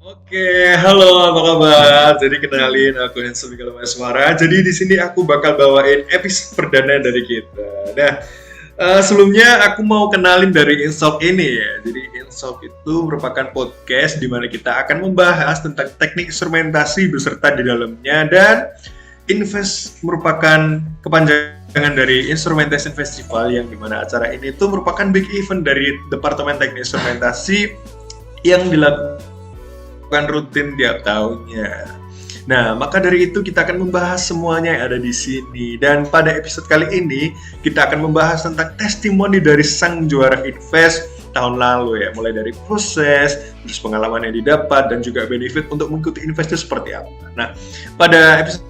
Oke, halo apa kabar? Jadi kenalin aku Handsome Galama Suara. Jadi di sini aku bakal bawain episode perdana dari kita. Nah, sebelumnya aku mau kenalin dari Insop ini ya. Jadi Insop itu merupakan podcast di mana kita akan membahas tentang teknik instrumentasi beserta di dalamnya dan Invest merupakan kepanjangan dari Instrumentation Festival yang dimana acara ini itu merupakan big event dari Departemen Teknik Instrumentasi yang dilakukan rutin tiap tahunnya. Nah, maka dari itu kita akan membahas semuanya yang ada di sini. Dan pada episode kali ini, kita akan membahas tentang testimoni dari sang juara Invest tahun lalu ya. Mulai dari proses, terus pengalaman yang didapat, dan juga benefit untuk mengikuti Invest itu seperti apa. Nah, pada episode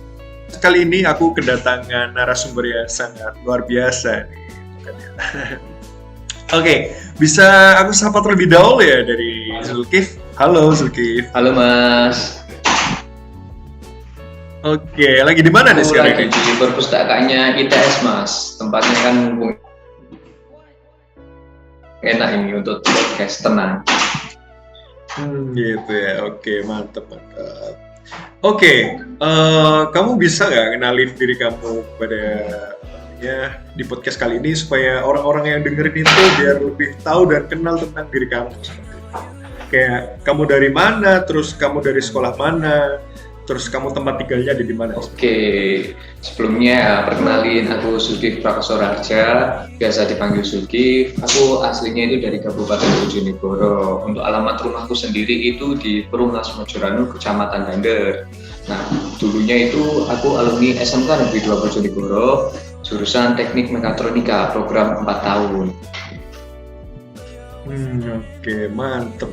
kali ini aku kedatangan narasumber yang sangat luar biasa nih. Oke, bisa aku sapa terlebih dahulu ya dari Zulkif. Halo Zulkif. Halo Mas. Oke, lagi di mana nih sekarang? Lagi di perpustakaannya ITS Mas. Tempatnya kan enak ini untuk podcast, tenang. Gitu ya. Oke, mantap. Oke, kamu bisa nggak kenalin diri kamu pada di podcast kali ini supaya orang-orang yang dengerin itu biar lebih tahu dan kenal tentang diri kamu. Kayak kamu dari mana, terus kamu dari sekolah mana, terus kamu tempat tinggalnya di mana? Oke, sebelumnya perkenalin aku Zulkif Prakasora, biasa dipanggil Zulkif. Aku aslinya itu dari Kabupaten Bojonegoro. Untuk alamat rumahku sendiri itu di Perumnas Mojoranu, Kecamatan Dander. Nah, dulunya itu aku alumni SMK Negeri 2 Bojonegoro, jurusan Teknik Mekatronika, program 4 tahun. Oke, mantep.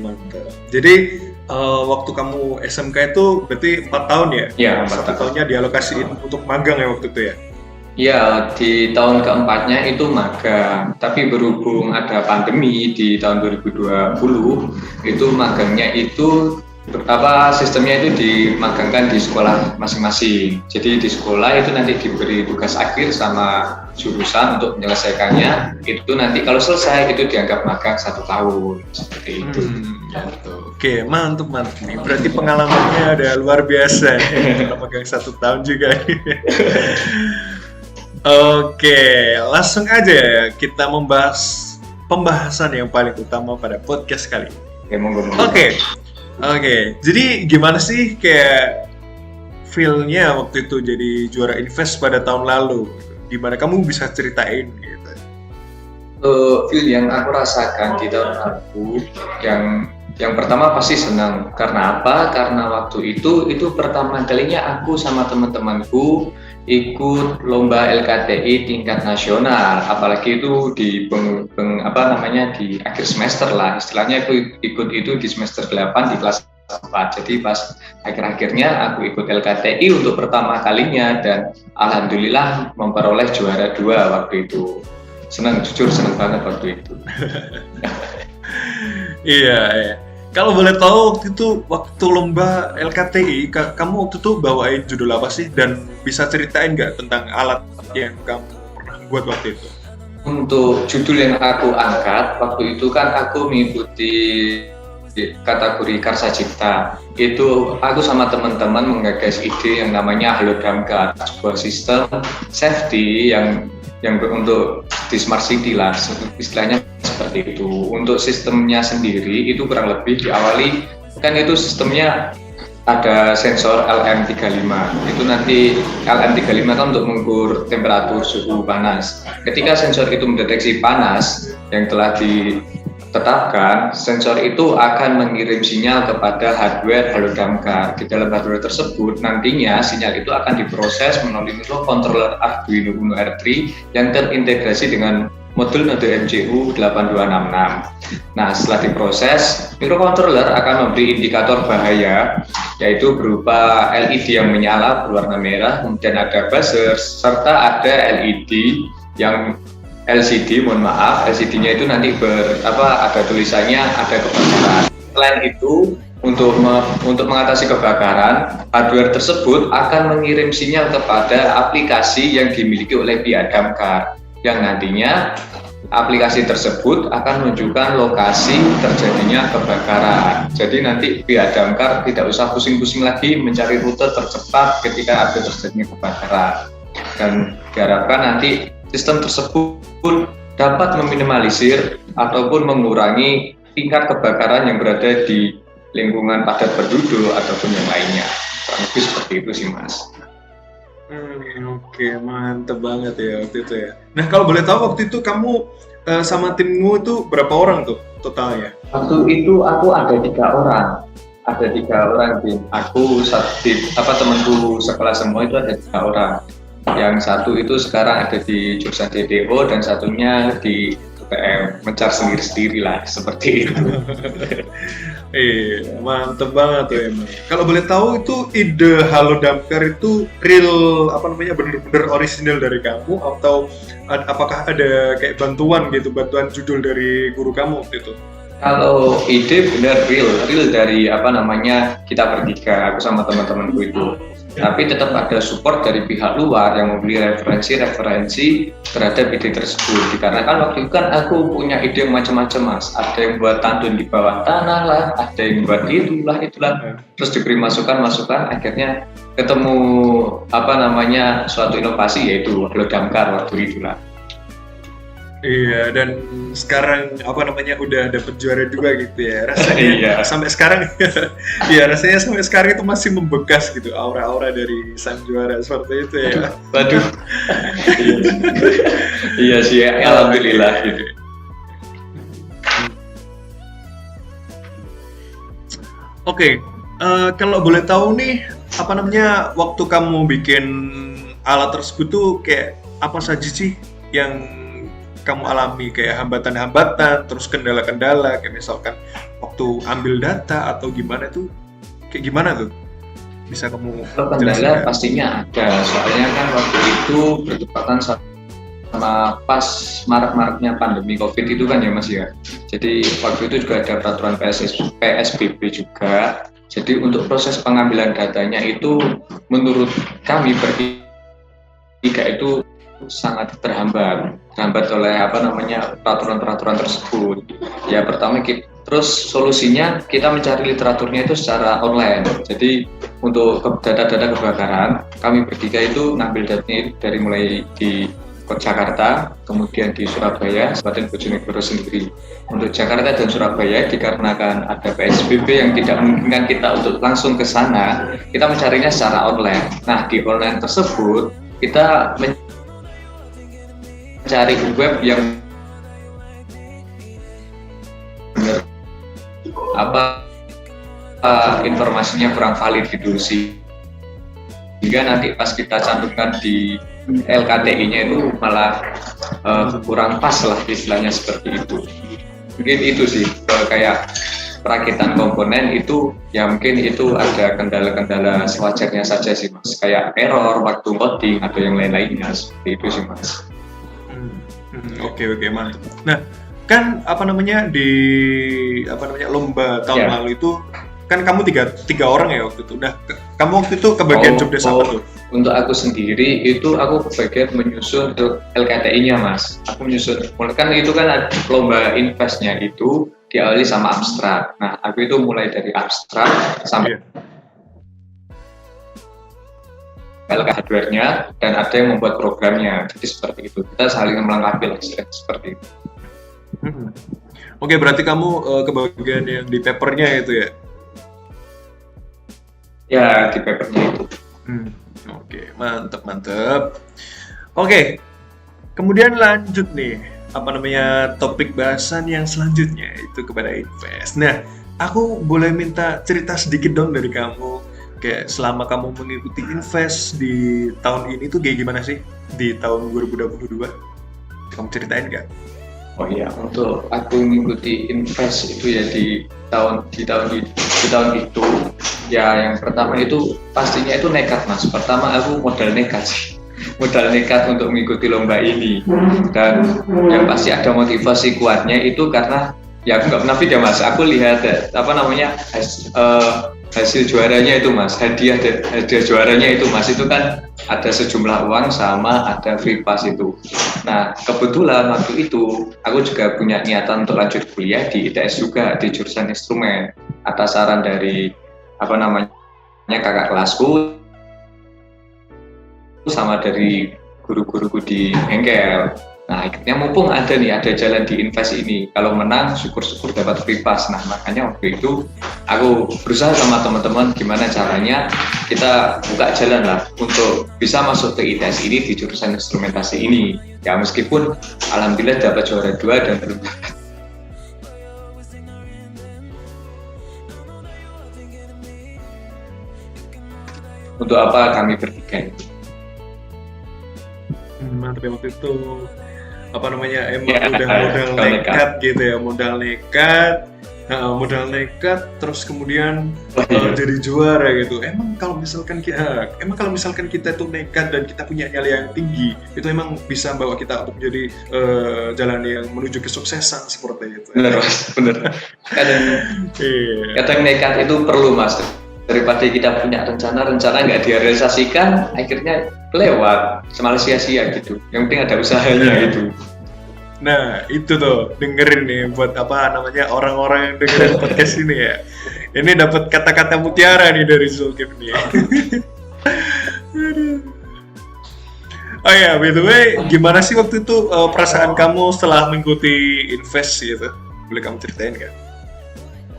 Jadi waktu kamu SMK itu berarti 4 tahun ya? Iya, 4 tahunnya dialokasiin untuk magang ya waktu itu ya? Iya, di tahun keempatnya itu magang, tapi berhubung ada pandemi di tahun 2020, itu magangnya itu sistemnya itu dimagangkan di sekolah masing-masing. Jadi di sekolah itu nanti diberi tugas akhir sama jurusan untuk menyelesaikannya. Itu nanti kalau selesai itu dianggap magang 1 tahun seperti itu. Oke, mantap nih. Berarti pengalamannya ada luar biasa. Magang 1 tahun juga. Oke, langsung aja ya kita membahas pembahasan yang paling utama pada podcast kali ini. Oke, jadi gimana sih kayak feel-nya waktu itu jadi juara Invest pada tahun lalu? Gimana kamu bisa ceritain gitu? Feel yang aku rasakan di tahun lalu, yang pertama pasti senang. Karena apa? Karena waktu itu pertama kalinya aku sama teman-temanku ikut lomba LKTI tingkat nasional, apalagi itu di di akhir semester lah, istilahnya aku ikut itu di semester 8 di kelas 4. Jadi pas akhir-akhirnya aku ikut LKTI untuk pertama kalinya dan alhamdulillah memperoleh juara 2 waktu itu. Jujur senang banget waktu itu. Iya. Kalau boleh tahu waktu lomba LKTI, kamu waktu itu bawain judul apa sih? Dan bisa ceritain nggak tentang alat yang kamu pernah buat waktu itu? Untuk judul yang aku angkat, waktu itu kan aku mengikuti kategori Karsa Cipta. Itu aku sama teman-teman menggagas ide yang namanya Halodamkar, sebuah sistem safety yang untuk di Smart City lah, istilahnya seperti itu. Untuk sistemnya sendiri itu kurang lebih diawali kan itu sistemnya ada sensor LM35. Itu nanti LM35 kan untuk mengukur temperatur suhu panas. Ketika sensor itu mendeteksi panas yang telah ditetapkan, sensor itu akan mengirim sinyal kepada hardware Halodamkar. Di dalam hardware tersebut nantinya sinyal itu akan diproses melalui microcontroller Arduino Uno R3 yang terintegrasi dengan modul node MCU 8266. Nah, setelah diproses, microcontroller akan memberi indikator bahaya, yaitu berupa LED yang menyala berwarna merah, kemudian ada buzzer, serta ada LED yang LCD, LCD-nya itu nanti ada tulisannya ada kebakaran. Selain itu, untuk mengatasi kebakaran, hardware tersebut akan mengirim sinyal kepada aplikasi yang dimiliki oleh pihak damkar, yang nantinya aplikasi tersebut akan menunjukkan lokasi terjadinya kebakaran. Jadi nanti pihak damkar tidak usah pusing-pusing lagi mencari rute tercepat ketika ada terjadinya kebakaran. Dan diharapkan nanti sistem tersebut dapat meminimalisir ataupun mengurangi tingkat kebakaran yang berada di lingkungan padat penduduk ataupun yang lainnya. Kurang lebih seperti itu sih, Mas. Oke, mantep banget ya waktu itu ya. Nah, kalau boleh tahu waktu itu kamu sama timmu itu berapa orang tuh totalnya? Waktu itu aku ada 3 orang. Ada 3 orang, Bin. Aku temanku sekelas semua itu ada 3 orang. Yang satu itu sekarang ada di jurusan DDO dan satunya di UTM, mencar sendiri-sendiri lah, seperti itu. Mantep banget tuh emang. Kalau boleh tahu itu ide Halo Damkar itu real bener-bener orisinal dari kamu atau apakah ada kayak bantuan judul dari guru kamu waktu itu? Kalau ide bener real dari kita bertiga, aku sama teman-temanku itu. Tapi tetap ada support dari pihak luar yang membeli referensi terhadap ide tersebut. Dikarenakan waktu itu kan aku punya ide macam-macam, Mas. Ada yang buat tandun di bawah tanah lah, ada yang buat itulah. Terus diberi masukan, akhirnya ketemu suatu inovasi yaitu Halo Damkar waktu itulah. Iya, dan sekarang udah dapet juara juga gitu ya. Rasanya sampai sekarang ya rasanya sampai sekarang itu masih membekas gitu aura-aura dari sang juara seperti itu ya. Waduh. Iya sih, alhamdulillah gitu. Oke, kalau boleh tahu nih waktu kamu bikin alat tersebut tuh kayak apa saja sih yang kamu alami, kayak hambatan-hambatan, terus kendala-kendala, kayak misalkan waktu ambil data atau gimana tuh, kayak gimana tuh? Bisa kamu kendala pastinya ada, soalnya kan waktu itu bertepatan sama pas marak-maraknya pandemi COVID itu kan ya Mas ya. Jadi waktu itu juga ada peraturan PSBB juga. Jadi untuk proses pengambilan datanya itu menurut kami bertiga itu sangat terhambat oleh peraturan-peraturan tersebut. Ya pertama terus solusinya kita mencari literaturnya itu secara online. Jadi untuk data-data kebakaran kami bertiga itu ngambil datanya dari mulai di Jakarta, kemudian di Surabaya, Kabupaten Bojonegoro sendiri. Untuk Jakarta dan Surabaya dikarenakan ada PSBB yang tidak memungkinkan kita untuk langsung ke sana, kita mencarinya secara online. Nah di online tersebut kita cari web yang benar informasinya kurang valid gitu sih, hingga nanti pas kita cantumkan di LKTI-nya itu malah kurang pas lah istilahnya seperti itu. Mungkin itu sih kayak perakitan komponen itu ya mungkin itu ada kendala-kendala sewajarnya saja sih Mas, kayak error waktu coding atau yang lain-lainnya seperti itu sih Mas. Oke, mantap. Nah, kan di lomba tahun lalu itu kan kamu tiga orang ya waktu itu. Nah, kamu waktu itu kebagian job desk apa tuh? Untuk aku sendiri itu aku kebagian menyusun LKTI-nya Mas. Aku menyusun, kan itu kan ada lomba investnya itu diawali sama abstrak. Nah, aku itu mulai dari abstrak sampai hardware-nya dan ada yang membuat programnya. Jadi seperti itu. Kita saling melengkapi lah seperti itu. Oke, berarti kamu kebagian yang di papernya itu ya? Ya, di papernya itu. Oke, mantap. Oke, kemudian lanjut nih, topik bahasan yang selanjutnya itu kepada invest. Nah, aku boleh minta cerita sedikit dong dari kamu, kayak selama kamu mengikuti invest di tahun ini tuh kayak gimana sih di tahun 2022? Kamu ceritain nggak? Oh iya, untuk aku mengikuti invest itu ya di tahun itu ya yang pertama itu pastinya itu nekat Mas. Pertama aku modal nekat untuk mengikuti lomba ini, dan yang pasti ada motivasi kuatnya itu karena ya aku nggak pernah Mas. Aku lihat hasil juaranya itu Mas, hadiah juaranya itu Mas, itu kan ada sejumlah uang sama ada free pass itu. Nah kebetulan waktu itu aku juga punya niatan untuk lanjut kuliah di ITS juga di jurusan instrumen atas saran dari apa namanya kakak kelasku sama dari guru-guruku di bengkel. Nah, akhirnya mumpung ada jalan di invest ini. Kalau menang, syukur-syukur dapat free pass. Nah, makanya waktu itu aku berusaha sama teman-teman gimana caranya kita buka jalan lah untuk bisa masuk ke ITS ini di jurusan instrumentasi ini. Ya meskipun alhamdulillah dapat juara 2 dan belum dapat. Untuk apa kami bertiga itu? Mantap ya waktu itu apa namanya emang Ya, udah modal kalau nekat gitu ya, modal nekat terus kemudian jadi juara gitu. Emang kalau misalkan kita tuh nekat dan kita punya nyali yang tinggi, itu emang bisa bawa kita untuk menjadi jalan yang menuju kesuksesan seperti itu. Bener Mas, bener. Kadang nekat itu perlu Mas. Daripada kita punya rencana nggak direalisasikan, akhirnya lewat, semalah sia-sia gitu. Yang penting ada usahanya gitu. Nah itu tuh dengerin nih buat apa namanya orang-orang yang dengerin podcast ini ya. Ini dapat kata-kata mutiara nih dari Zulkif nih. Oh ya, by the way, gimana sih waktu itu perasaan kamu setelah mengikuti invest gitu? Boleh kamu ceritain nggak?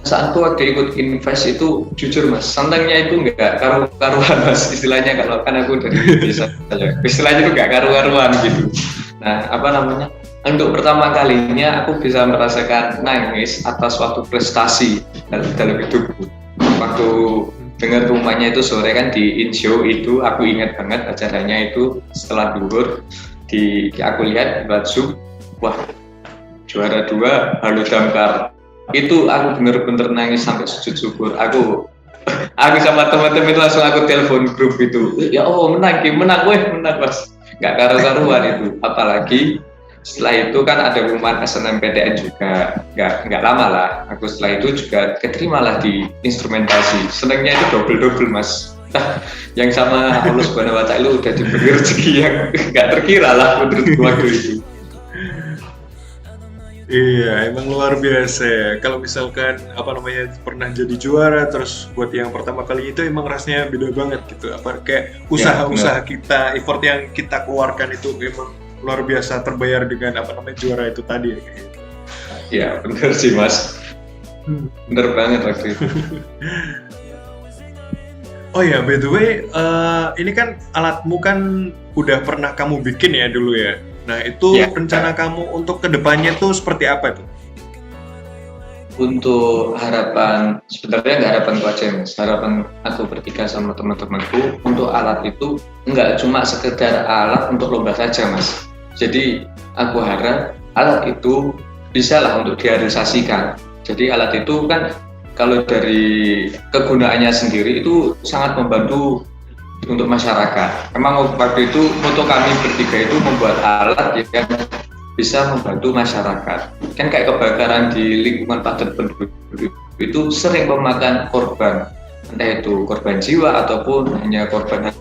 Saat aku waktu ikut invest itu jujur Mas, santangnya itu nggak karu-karuan Mas, istilahnya kalau kan aku dari desa saja, istilahnya itu nggak karu-karuan gitu. Nah apa namanya, untuk pertama kalinya aku bisa merasakan nangis atas suatu prestasi dalam hidupku. Waktu dengar rumahnya itu sore kan di Inshow itu, aku ingat banget acaranya itu setelah duhur, aku lihat buat Zoom, wah juara 2 Halo Damkar. Itu aku bener-bener nangis sampai sujud syukur. Aku sama teman-teman itu langsung aku telepon grup itu. Ya Allah menang Mas. Nggak karu-karuan itu. Apalagi setelah itu kan ada pengumuman SNMPTN juga. Nggak lama lah. Aku setelah itu juga keterima lah di instrumentasi. Senangnya itu double Mas. Yang sama Allah Subhanahu wa Ta'ala udah diberi rezeki yang nggak terkira lah menurut waktu itu. Iya, emang luar biasa ya. Kalau misalkan apa namanya pernah jadi juara, terus buat yang pertama kali itu emang rasanya beda banget gitu. Apa kayak usaha-usaha kita, effort yang kita keluarkan itu emang luar biasa terbayar dengan apa namanya juara itu tadi ya kayak gitu. Iya, bener sih Mas. Bener banget waktu itu. Oh ya, by the way, ini kan alatmu kan udah pernah kamu bikin ya dulu ya. Nah itu rencana kamu untuk kedepannya tuh seperti apa tuh? Untuk harapan, sebenarnya nggak harapanku aja Mas, harapan aku bertiga sama teman-temanku untuk alat itu nggak cuma sekedar alat untuk lomba saja Mas. Jadi aku harap alat itu bisa lah untuk direalisasikan. Jadi alat itu kan kalau dari kegunaannya sendiri itu sangat membantu untuk masyarakat. Memang waktu itu moto kami bertiga itu membuat alat yang bisa membantu masyarakat. Kan kayak kebakaran di lingkungan padat penduduk itu sering memakan korban, entah itu korban jiwa ataupun hanya korban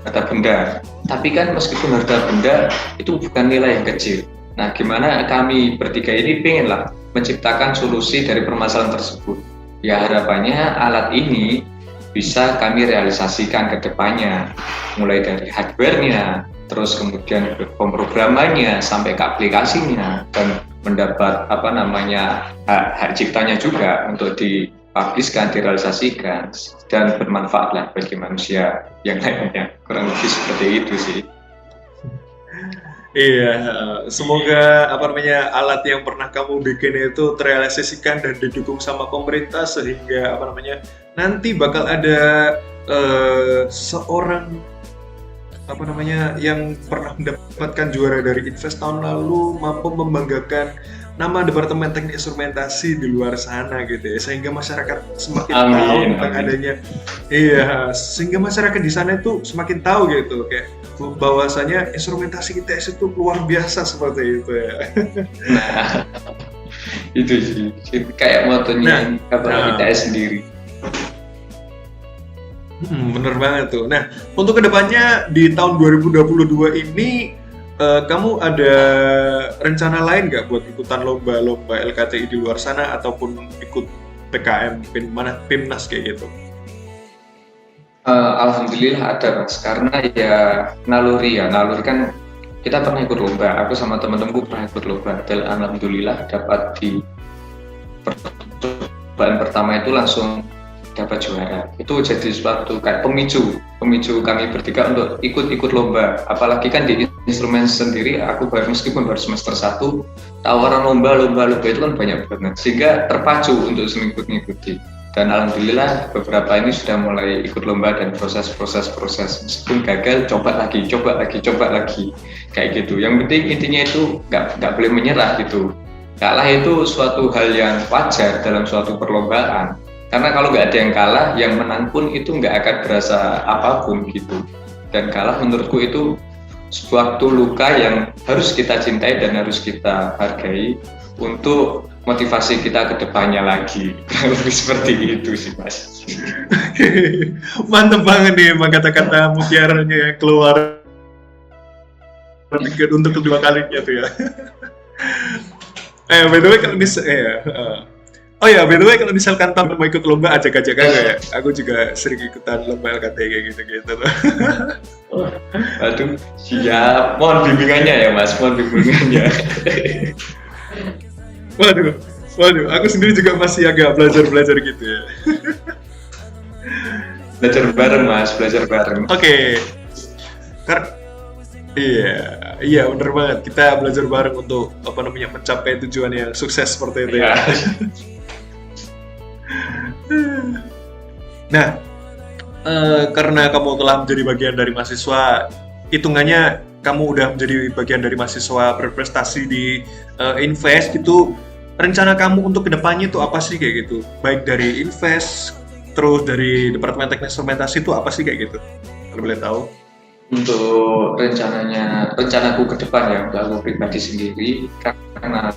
harta benda. Tapi kan meskipun harta benda itu bukan nilai yang kecil. Nah, gimana kami bertiga ini pengenlah menciptakan solusi dari permasalahan tersebut. Ya harapannya alat ini bisa kami realisasikan ke depannya, mulai dari hardware-nya, terus kemudian pemrogramannya sampai ke aplikasinya, dan mendapat apa namanya hak ciptanya juga untuk dipublishkan, direalisasikan, dan bermanfaat lah bagi manusia yang lainnya. Kurang lebih seperti itu sih. Iya, semoga apa namanya alat yang pernah kamu bikin itu terrealisasikan dan didukung sama pemerintah sehingga apa namanya nanti bakal ada seorang apa namanya yang pernah mendapatkan juara dari invest tahun lalu mampu membanggakan nama Departemen Teknik Instrumentasi di luar sana gitu ya, sehingga masyarakat semakin tahu tentang adanya sehingga masyarakat di sana itu semakin tahu gitu kayak bahwasanya instrumentasi ITS itu luar biasa seperti itu ya. Nah, itu sih kayak motonya ITS sendiri. Bener banget tuh. Nah, untuk kedepannya di tahun 2022 ini, kamu ada rencana lain nggak buat ikutan lomba-lomba LKTI di luar sana ataupun ikut PKM, PIMNAS kayak gitu? Alhamdulillah ada Mas, karena naluri kan kita pernah ikut lomba, aku sama teman-temanku pernah ikut lomba, dan alhamdulillah dapat di percobaan pertama itu langsung dapat juara. Itu jadi suatu kayak pemicu kami bertiga untuk ikut lomba. Apalagi kan di instrumen sendiri aku meskipun baru semester 1, tawaran lomba itu kan banyak banget, sehingga terpacu untuk mengikuti. Dan alhamdulillah beberapa ini sudah mulai ikut lomba dan proses meskipun gagal coba lagi kayak gitu. Yang penting intinya itu nggak boleh menyerah gitu. Kalah itu suatu hal yang wajar dalam suatu perlombaan. Karena kalau nggak ada yang kalah, yang menang pun itu nggak akan berasa apapun gitu. Dan kalah menurutku itu suatu luka yang harus kita cintai dan harus kita hargai untuk motivasi kita ke depannya lagi. Lebih seperti itu sih Mas. Mantep banget nih emang kata-kata mutiaranya yang keluar untuk kedua kalinya tuh ya. By the way kalau kalau misalkan tamu mau ikut lomba ajak-ajak aja ya. Aku juga sering ikutan lomba LKT kayak gitu-gitu tuh. Aduh, siap. Mohon bimbingannya ya Mas, Waduh, aku sendiri juga masih agak belajar gitu ya. Belajar bareng. Oke. Iya, bener banget. Kita belajar bareng untuk mencapai tujuan yang sukses seperti itu ya. Nah, karena kamu telah menjadi bagian dari mahasiswa, hitungannya kamu udah menjadi bagian dari mahasiswa berprestasi di Invest gitu. Rencana kamu untuk kedepannya itu apa sih kayak gitu? Baik dari Invest, terus dari Departemen Teknik Instrumentasi itu apa sih kayak gitu? Kalau boleh tahu? Untuk rencanaku ke depan ya, untuk aku pribadi sendiri, karena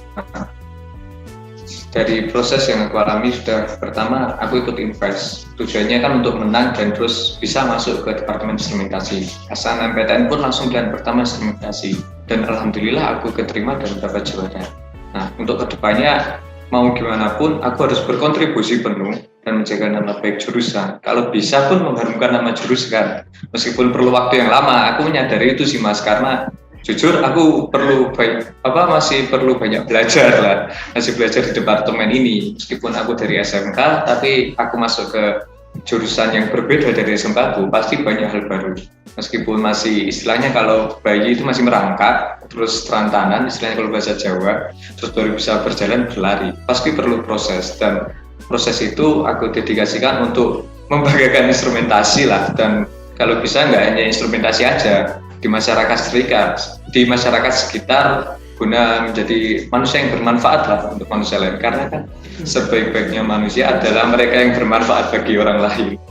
dari proses yang aku alami sudah pertama aku ikut Invest. Tujuannya kan untuk menang dan terus bisa masuk ke Departemen Instrumentasi. SNMPTN pun langsung dan pertama instrumentasi. Dan alhamdulillah aku keterima dan dapat juara. Nah, untuk kedepannya mau gimana pun aku harus berkontribusi penuh dan menjaga nama baik jurusan. Kalau bisa pun mengharumkan nama jurusan, meskipun perlu waktu yang lama. Aku menyadari itu sih Mas, karena jujur aku masih perlu banyak belajar lah, masih belajar di departemen ini. Meskipun aku dari SMK, tapi aku masuk ke jurusan yang berbeda dari SMK aku, pasti banyak hal baru. Meskipun masih istilahnya kalau bayi itu masih merangkak, terus terantanan istilahnya kalau bahasa Jawa, terus baru bisa berjalan berlari, pasti perlu proses, dan proses itu aku dedikasikan untuk membanggakan instrumentasi lah. Dan kalau bisa nggak hanya instrumentasi aja, di masyarakat sekitar, guna menjadi manusia yang bermanfaat lah untuk manusia lain, karena kan sebaik-baiknya manusia adalah mereka yang bermanfaat bagi orang lain.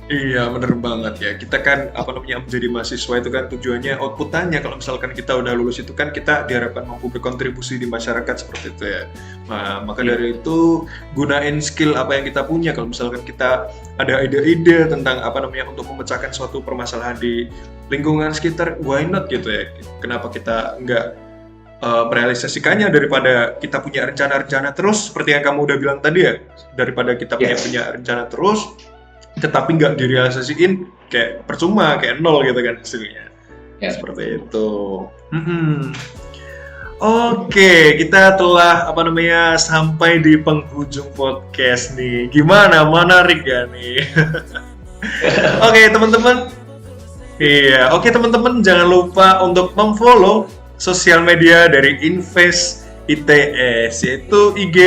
Iya, bener banget ya. Kita kan menjadi mahasiswa itu kan tujuannya outputannya kalau misalkan kita udah lulus itu kan kita diharapkan mampu berkontribusi di masyarakat seperti itu ya. Nah, maka dari itu gunain skill apa yang kita punya. Kalau misalkan kita ada ide-ide tentang untuk memecahkan suatu permasalahan di lingkungan sekitar, why not gitu ya. Kenapa kita nggak merealisasikannya daripada kita punya rencana-rencana terus seperti yang kamu udah bilang tadi ya, daripada kita punya rencana terus tetapi nggak direalisasiin, kayak percuma, kayak nol gitu kan hasilnya. Seperti itu. Oke, kita telah sampai di penghujung podcast nih. Gimana, menarik gak nih? Oke teman-teman. Iya, oke teman-teman, jangan lupa untuk memfollow sosial media dari Invest ITS, yaitu IG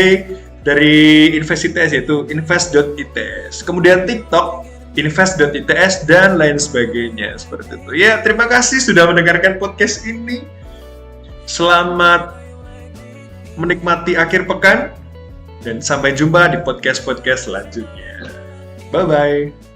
dari Invest ITS yaitu invest.its, kemudian TikTok invest.its dan lain sebagainya seperti itu. Ya, terima kasih sudah mendengarkan podcast ini. Selamat menikmati akhir pekan dan sampai jumpa di podcast-podcast selanjutnya. Bye bye.